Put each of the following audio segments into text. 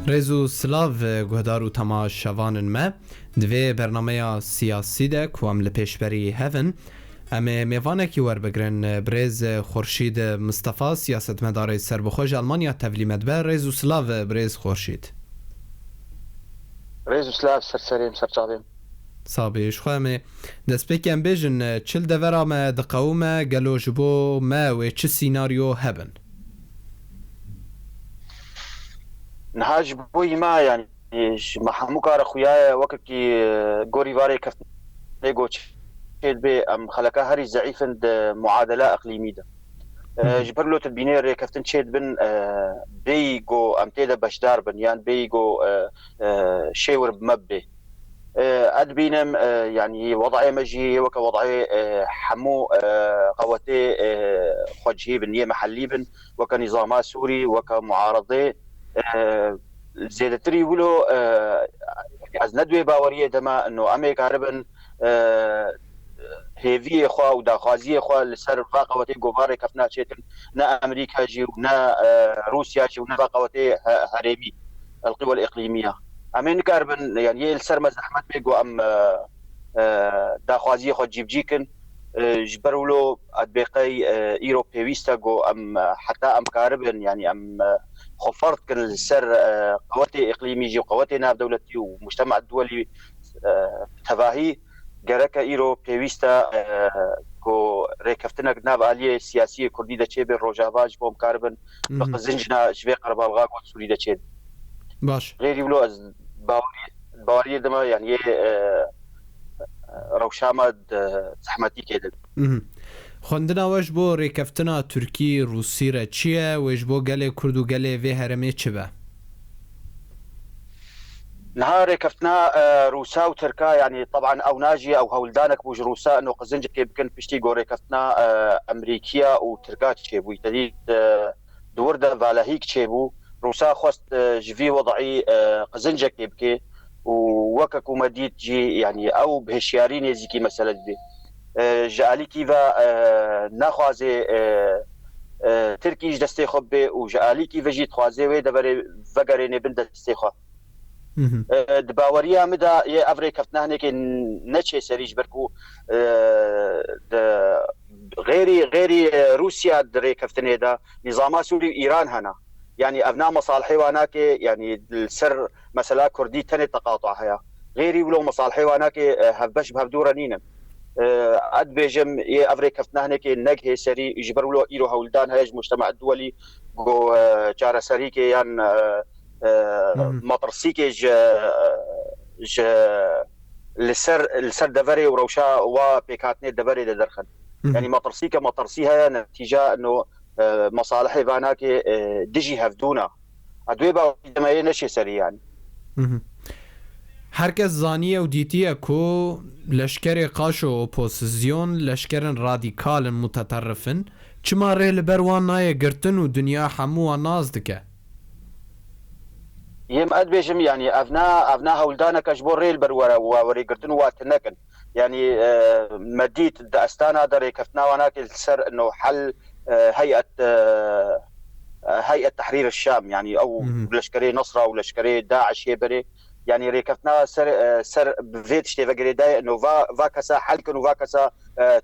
رزو سلاو گهدار و تماشاوان ما دوی برنامه سیاسی ده که هم لپیشبری هفن اما میوانه که ور بگرن برز خورشید مصطفى سیاست مداره سربخوش آلمانیا تولیمت بر رزو سلاو برز خورشید رزو سلاو سرسریم سرچاویم صابیش خواه دست بکن بیجن چل دورام دقاومه گلو جبو ما و چه سیناریو هبن نهاج بوي ما يعني محمود كار خويا وككي غوري فاري كفت ليغو تشيد بي ام خلقا هري زعيف معادله اقليميه جبرلو تبينير كفتن تشيد بن بيغو ام تيدا بشدار بن يعني بيغو شيور بمبي ادبينم يعني وضعي مجي وكوضعي حمو قوتي خوجهي بن محلي بن وكنظامات سوري وكمعارضه زيادتري ولو از ندوي باوريه دما انه امريكا ربن هيفي خوا وداخازيه خوا لسر فاقوتي غوباري كفنا تشيتن نا امريكا جي ونا روسيا جي ونا فاقوتي هريبي القوى الاقليميه امريكا ربن يعني السر مزحمت بيغو ام داخازيه خو جيبجيكن جبرولو ادبيقي ايروبيويستا جو ام حتى ام كاربن يعني ام خفرت كل السر قواتي اقليميه وقواتي ناب دولتي ومجتمع الدولي تباهي جرك ايرو بيويستا كو ريكفتنا ناب اليه سياسيه كردي دا تشيب روجافاج بوم كاربن بقزنجنا شبي قرب الغاق سوري دا تشيب باش غير يقولوا از باوري دما يعني روشامد زحمتي كده خوندنا وش بو ریکفتنا ترکی روسی را چیه وش بو گله کرد و گله وی هرمه چه به؟ نهار ریکفتنا روسا و ترکا يعني طبعا او ناجي او هولدانك بوج روسا انه قزنجك يمكن بشتي جو ریکفتنا امريكيا و تركا تشيبو يتديد دوردا فالهيك تشيبو روسا خواست جفي وضعي قزنجك يبكي ووككو مديد جي يعني او بهشيارين يزيكي مسألة دي جعلی کیوا نخوازه ترکیش دسته خوب به و جعلی کیوا جیت خوازه و دبر وگرینه بند دسته خو دباوری آمده یه افری کفتنه نه که نچه سریج برکو غیری روسیا دری کفتنه دا نظام سوری ایران هنا يعني ابناء مصالحي وانا كي يعني السر مثلا كردي تاني تقاطع هيا غيري ولو مصالحي وانا كي هبش بهدوره نينم اد بيجم افري كفتنا هناك نجه سري يجبروا له ايرو هولدان هاج المجتمع الدولي جو جار سريكي يعني مطرسيكي ج السر دفري وروشا وبيكاتني دفري درخن يعني مطرسيها نتيجه انه مصالح باناك دجي هفدونا ادويبا ما نشي سري يعني هرکس زانیه و دیتیه که لشکر قاش و اپوزیسیون لشکرن رادیکال متطرفن چما ریل بروان نایه گرتن و دنیا حموه ناز دکه يم ادبيجم يعني افنا هولدانك اجبور ريل برورا وري قرتن واتنكن يعني مديت داستانا دري كفتنا وناك السر انه حل هيئه تحرير الشام يعني او لشكري نصره او لشكري داعش يبري يعني ريكفتنا سر بفيت شتي فغريداي انه فاكسا حلكن وفاكسا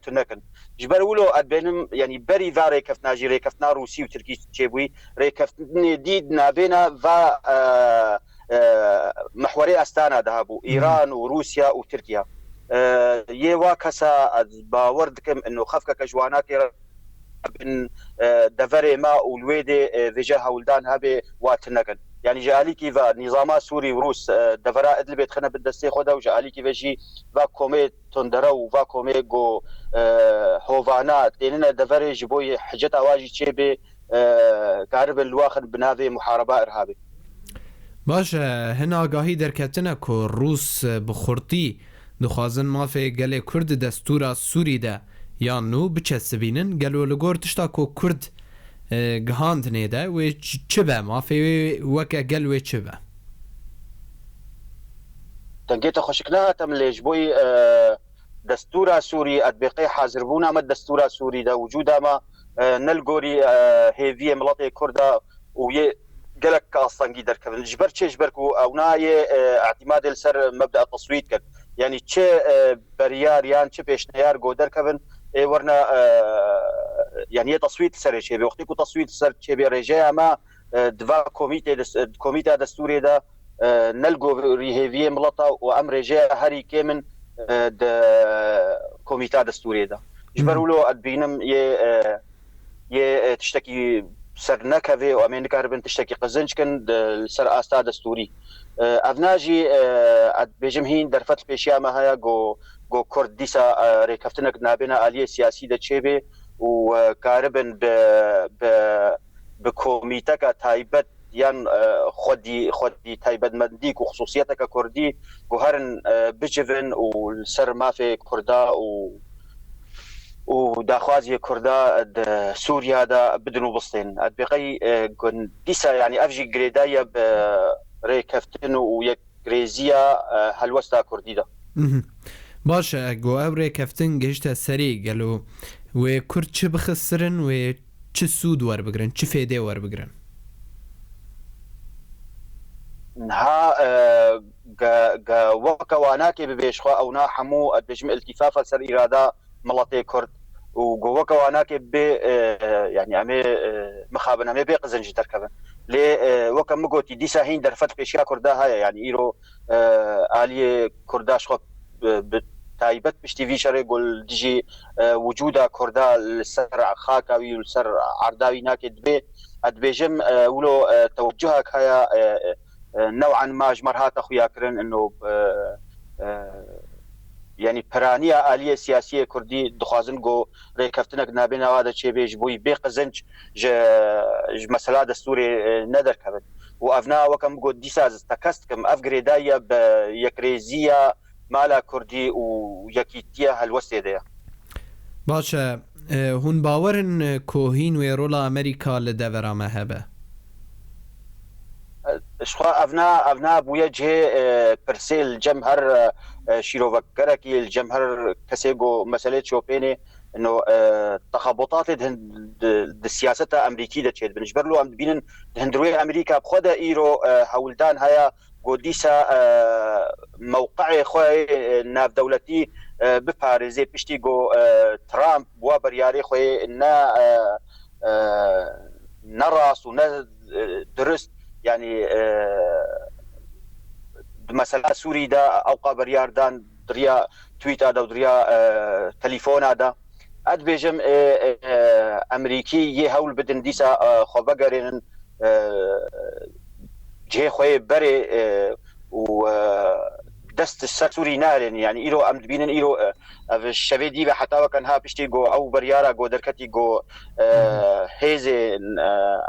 تنكن جبر ولو ادبنم يعني بري فا ريكفتنا جي ريكفتنا روسي وتركي تشيبوي ريكفتني ديد نابينا فا محوري استانا ذهبوا ايران وروسيا وتركيا يوا كسا باوردكم انه خفك جواناك بن دفري ما والويدي فيجا ولدان هبه واتنكن يعني جالي كيفا نظامات سوري وروس دفرا ادلبي تخنا بالدستي خدا وجالي كيفا جي فا كومي تندرا وفا كومي جو هوفانا تيننا دفري جبوي حجت اواجي تشيبي قارب الواخن بنافي محاربه ارهابي باش هنا آگاهی درکتنه که روس بخورتی دخوازن مافه گله کرد دستورا سوری ده یا نو بچسبینن گلو لگور تشتا که کرد گهاند نیده و چه به مافه وکه گلوه چه به تنقيت خوشكنا تم ليجبوي دستورا سوري ادبقي حاضر بونا ما دستورا سوري ده وجودا ما نلقوري هيفي ملطي كردا وي قالك كاستنجي دركبن جبر تشي جبركو او ناي اعتماد السر مبدا التصويت كان يعني تشي بريار يان تشي بيشنيار جو دركبن ورنا يعني تصويت سر شي بوقتكو تصويت سر شي برجا ما دفا كوميتا دستوري دا نلقو ريهيفيه ملطا وامر رجا هاري كيمن د كوميتا دستوري دا جبروا له ادبينم ي تشتكي سر نكفي وامين كاربن تشتكي قزنج كان سر استا دستوري افناجي بجمهين درفت بيشيا ما هيا جو كرديسا ريكفتنك نابنا اليه سياسي د تشيبي وكاربن بكوميتا تايبت يان خدي تايبت منديك وخصوصيتك كردي وهرن بجفن والسر ما في كردا وداخوازي كردا سوريا دا بدنو بسطين ادبقي ديسا يعني افجي جريدايا بريكفتن ويك جريزيا هلوستا كردي دا باشا جو او ريكفتن جهشتا سري قالوا وكرد چه بخسرن و چه سود ور بگرن چه فيده ور بگرن ها وكواناكي ببيشخوا او نا حمو ادبجم التفافه سر اراده ملطي كرد وجوك واناك ب يعني عمي مخابن عمي بقزنج تركبن لي وكم مقوتي دي ساهين درفت بيشيا كردا هاي يعني ايرو الي كرداش خو بتايبت بشتي في شري يقول ديجي وجودا كردا السر خاكاوي والسر عرداوي ناكد بي ادبيجم ولو توجهك هيا نوعا ما جمرها اخويا كرن انه يعني برانية آلية سياسية كردي دخوازن جو ريكفتنك نابنا هذا شيء بيجبوي بيقزنج مسألة دستوري ندر كبد وأفنا وكم جو ديساز تكست كم أفجريدايا بيكريزية مالا كردي ويكيتيا هالوسيدة باشا هون باورن كوهين ويرولا أمريكا لدورا مهبة شخوا افنا بوجه برسيل جمهر شيروفكركي الجمهر كسيجو مسألة شوبيني انه تخبطات السياسة الامريكية تشيد بالنسبة له ام بينن هندروي امريكا بخدا ايرو هولدان هيا قديسا موقع خوي ناف دولتي بباريزي بشتي جو ترامب وبرياري خوي نا نراس وندرست يعني مثلا سوري دا اوقا برياردان دريا تويت هذا ودريا تليفون هذا اد بيجم امريكي يهول بدن ديسا خو بقرن جي خوي بري و دست السوري نالن يعني ايرو ام بينن ايرو الشبيدي حتى كان ها بيشتي جو او بريارا جو دركتي جو هيزي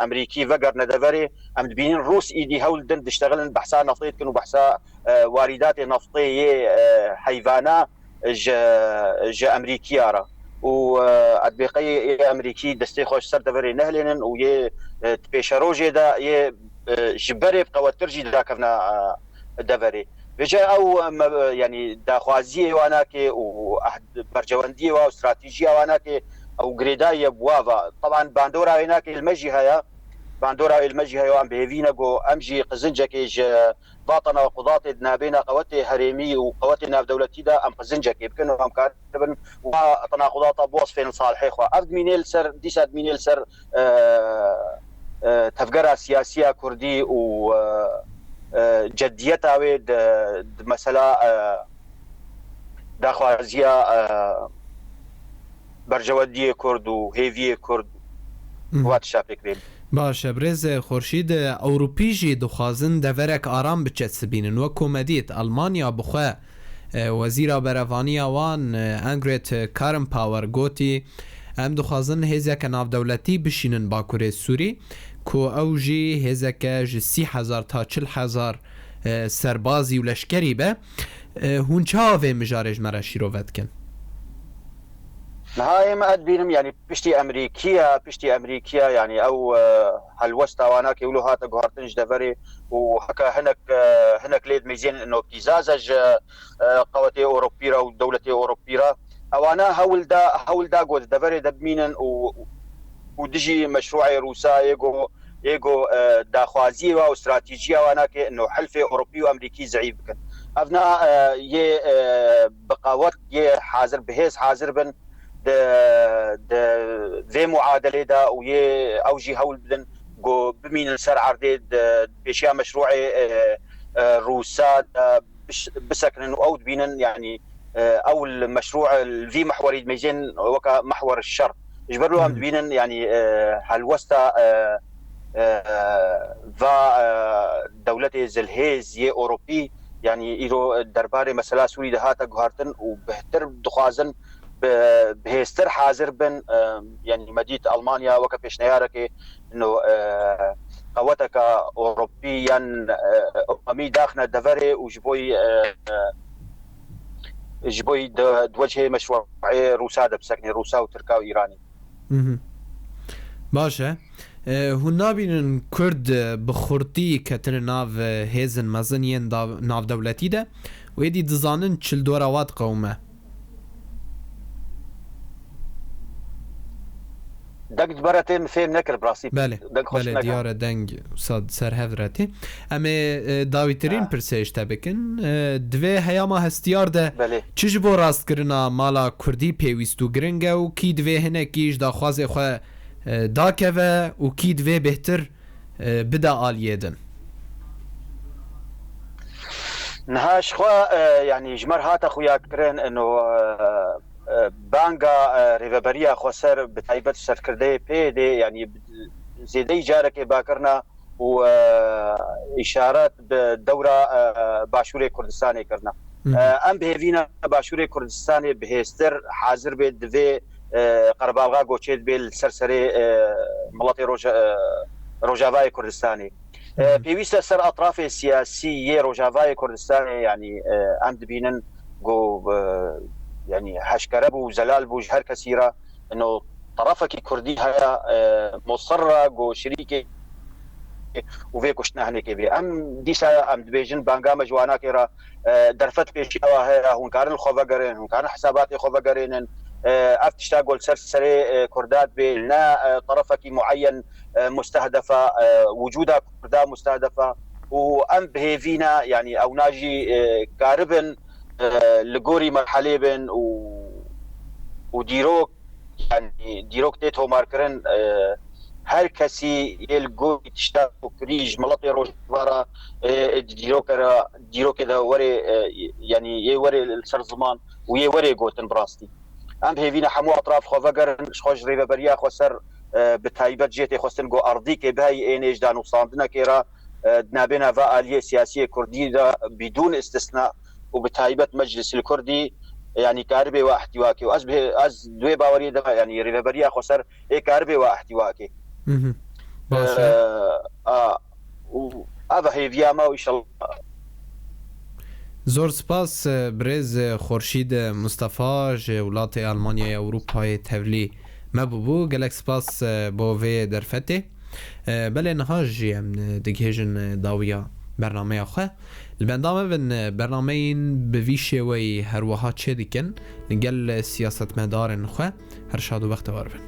امريكي فقر ندفري ام بينن روس ايدي هول دن تشتغلن بحثا نفطيت كانوا بحثا واردات نفطيه حيوانات جا امريكيه را و ادبقي امريكي دستي خوش سر دفري نهلن و تبيشروجي دا جبري بقوات ترجي داكفنا دفري بجا او يعني داخوازيه واناكي وبرجوانديه واستراتيجيه واناكي او غريدايه بوافا طبعا باندورا هناك المجهه باندورا المجهه وام بهيفينا جو امجي قزنجك باطنا وقضات نابينا قوتي هريمي وقوتي ناف دولتي دا ام قزنجك يمكن ام كاتبن وتناقضات بوصفين صالحي خو افد مينيل سر ديساد مينيل سر تفجر سياسيه كردي و جديتها ويد مسألة داخوازية برجوادية كرد وهيفية كرد وات شابك بيب باشه برز خورشید اوروپیجی دخوازن دورک آرام بچت سبینن و کومدیت آلمانیا بخوا وزیر برفانیا وان انگریت کارن پاور گوتی ام دخوازن هزک ناف دولتی بشینن باکوره سوری کو اوجی هزک ج 30,000 تا 40,000 سربازی و لشکری به هون چاوه مجارج مرا شیروت کن هاي ما ادبينم يعني بشتي امريكيه يعني او هالوستا وانا كيقولوا هات غارتنج دفري وهكا هناك ليد ميزين انه ابتزاز قواتي اوروبيرا ودولتي اوروبيرا او انا هول دا قود دفري دبمينن ودجي مشروع روسا يجو يجو داخوازي واستراتيجيه واناك انه حلف اوروبي وامريكي زعيم بكن ابناء ي بقاوت ي حاضر بهيز حاضر بن د ذي معادله دا وي اوجي هول بدن جو بمين السر عرديد بشيا مشروعي روسات بسكن او بينن يعني او المشروع الفي محور يدمجين وكا محور الشر يجبروا هم بينن يعني هالوسطى فا دولتي زلهيز ي اوروبي يعني ايرو درباري مثلا سوري دهاتا غارتن وبهتر دخازن بهستر حاضر بن يعني مدينه المانيا وكبشنيارك انه قوتك اوروبيا امي داخنا دفري وجبوي جبوي دوجه مشروع روسا بسكني روسا وتركيا وايراني باشه هون نابینن کرد بخورتی کتن ناو هیزن مزنین ناو دولتی ده و ایدی دزانن چل دوراوات قومه دنگ براتين فهم نكر براسي بله بله دیاره دنگ صد سر هفرتی اما داویترین پرسیش تبکن دوی هیاما هستیار ده چیج بو راست کرنا مالا کردی پیویستو گرنگه و کی دوی هنه کیش دا خوازه خواه داکوه و کی دوی بهتر بدا آلیدن نهاش خواه يعني جمر هاتا خويا كرين انه بانگا ریوبریا خسر بتایبت سرکرده پیده يعني زیدی جارك باكرنا و اشارات بدوره باشور كردستان كرنا ام بهوینا باشور كردستان بهستر حاضر به دوی قربالغا گوچید بیل سرسری ملاتي روجافای كردستاني بيويست سر اطراف السياسيه روجافای كردستاني يعني ام دبينن جو يعني حشكرب وزلال بوج هر كثيرة انه طرفك كردي هيا مصرة جو شريكي وفي كشنا هنيك بي ام ديسا ام دبيجن بانغا مجوانا كيرا درفت بيشوا هيا هون كان الخوفقرين هون كان حسابات الخوفقرين افتشتا قول سري كردات بلنا طرفك معين مستهدفة وجودها كردا مستهدفة وام بهيفينا يعني او ناجي قاربن لغوري مرحله بن وديروك يعني ديروك تيتو ماركرن هر كسي يلغوري تشتاق كريج ملطي روجوارا ديروك ده وري يعني يوري السرزمان ويوري غوتن براستي ام هيفينا حمو اطراف خوفقر خوش ريبه بريا خسر بتايبت جيتي خستن جو ارضي كي بهاي انيج دانو صاندنا كيرا دنابنا فاليه سياسيه كرديه بدون استثناء وبتايبت مجلس الكردي يعني كاربي واحتواكي واز دوي باوري ده يعني ريفبريا خسر اي كاربي واحتواكي هذا هي فياما وان شاء الله زور سپاس برز خورشید مصطفی جولات آلمانیا اروپای تولی مبوبو گلک سپاس بو وی درفته بله نهاجی هم دگهجن داویا برنامه خواه البندامه بن برنامه این بویشه وی هر وها چه دیکن نگل سیاست مدارن خواه هر شاد و وقت وار بن